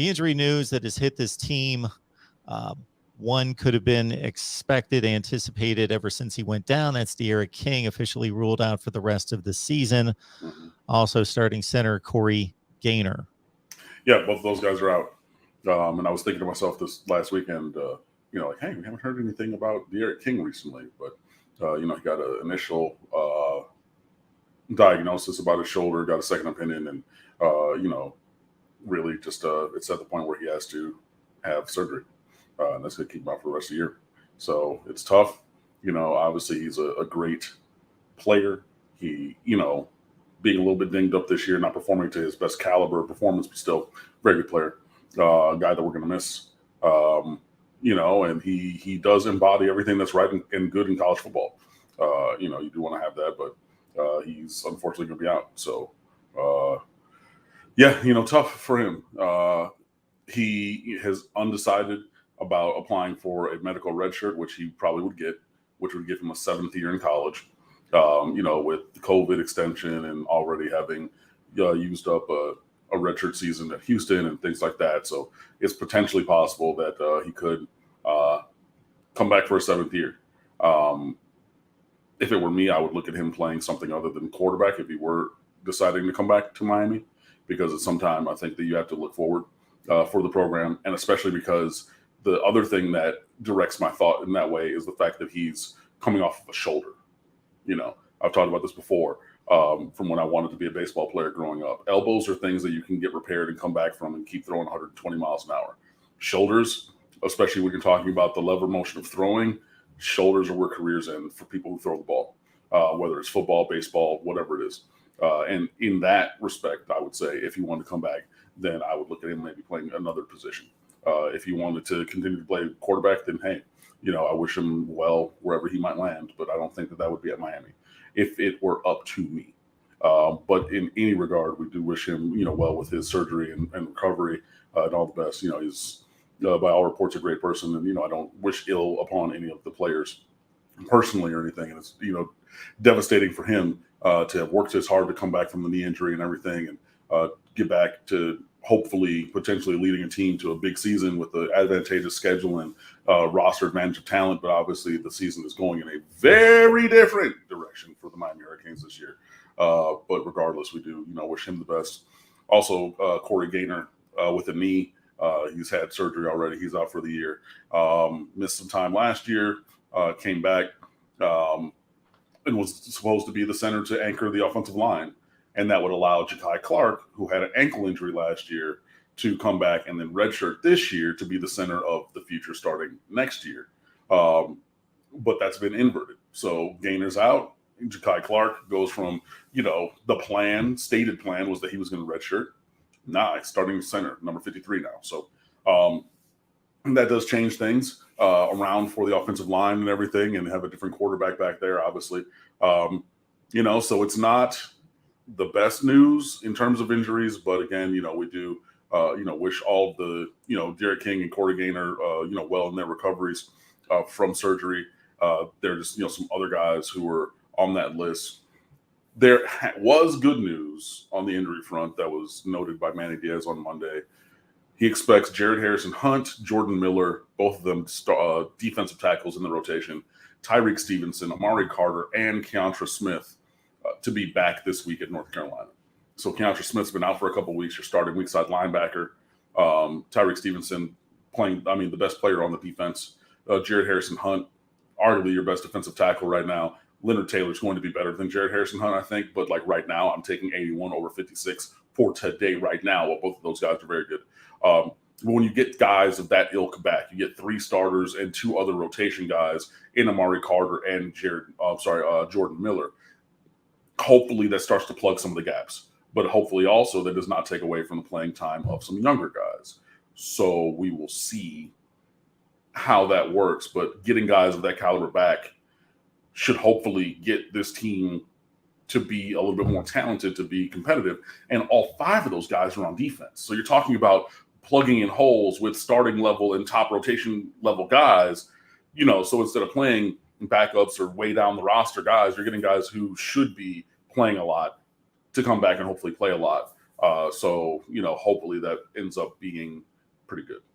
the injury news that has hit this team, one could have been expected, anticipated ever since he went down. That's De'Aaron King, officially ruled out for the rest of the season. Mm-hmm. Also starting center Corey Gaynor. Yeah, both of those guys are out. And I was thinking to myself this last weekend, like, hey, we haven't heard anything about De'Aaron King recently. But, he got an initial diagnosis about his shoulder, got a second opinion, and, really just it's at the point where he has to have surgery. And that's going to keep him out for the rest of the year. So it's tough. Obviously he's a great player. He, being a little bit dinged up this year, not performing to his best caliber of performance, but still very good player. A guy that we're going to miss. And he does embody everything that's right and good in college football. You do want to have that, but he's unfortunately going to be out. So, tough for him. He has undecided about applying for a medical red shirt, which he probably would get, which would give him a 7th year in college. With the COVID extension and already having used up a redshirt season at Houston and things like that. So it's potentially possible that he could come back for a 7th year. If it were me, I would look at him playing something other than quarterback if he were deciding to come back to Miami, because at some time I think that you have to look forward for the program, and especially because the other thing that directs my thought in that way is the fact that he's coming off of a shoulder. I've talked about this before from when I wanted to be a baseball player growing up. Elbows are things that you can get repaired and come back from and keep throwing 120 miles an hour. Shoulders, especially when you're talking about the lever motion of throwing, shoulders are where careers end for people who throw the ball, whether it's football, baseball, whatever it is. And in that respect, I would say if he wanted to come back, then I would look at him maybe playing another position. If he wanted to continue to play quarterback, then hey, I wish him well wherever he might land, but I don't think that would be at Miami if it were up to me. But in any regard, we do wish him, well with his surgery and recovery and all the best. He's by all reports a great person, and I don't wish ill upon any of the players personally or anything. And it's devastating for him to have worked as hard to come back from the knee injury and everything, and get back to hopefully potentially leading a team to a big season with the advantageous schedule and roster advantage of talent. But obviously the season is going in a very different direction for the Miami Hurricanes this year. But regardless, we do, wish him the best. Also, Corey Gaynor with a knee. He's had surgery already. He's out for the year. Missed some time last year, came back, and was supposed to be the center to anchor the offensive line. And that would allow Ja'Kai Clark, who had an ankle injury last year, to come back and then redshirt this year to be the center of the future starting next year. But that's been inverted. So Gaynor's out. Ja'Kai Clark goes from, the stated plan was that he was going to redshirt. Nah, he's starting center, number 53 now. So that does change things around for the offensive line and everything, and have a different quarterback back there, obviously. So it's not the best news in terms of injuries, but again, we do, wish all the, De'Aaron King and Corey Gaynor, well in their recoveries from surgery. There's, some other guys who were on that list. There was good news on the injury front that was noted by Manny Diaz on Monday. He expects Jared Harrison-Hunt, Jordan Miller, both of them defensive tackles in the rotation, Tyreek Stevenson, Amari Carter, and Keontra Smith to be back this week at North Carolina. So Keontra Smith's been out for a couple of weeks. You're starting weak side linebacker. Tyreek Stevenson playing, the best player on the defense. Jared Harrison-Hunt, arguably your best defensive tackle right now. Leonard Taylor's going to be better than Jared Harrison-Hunt, I think. But right now, I'm taking 81 over 56 for today right now. Well, both of those guys are very good. When you get guys of that ilk back, you get 3 starters and 2 other rotation guys in Amari Carter and Jordan Miller. Hopefully that starts to plug some of the gaps, but hopefully also that does not take away from the playing time of some younger guys. So we will see how that works, but getting guys of that caliber back should hopefully get this team to be a little bit more talented, to be competitive. And all 5 of those guys are on defense. So you're talking about plugging in holes with starting level and top rotation level guys, so instead of playing backups or way down the roster guys, you're getting guys who should be playing a lot to come back and hopefully play a lot. So hopefully that ends up being pretty good.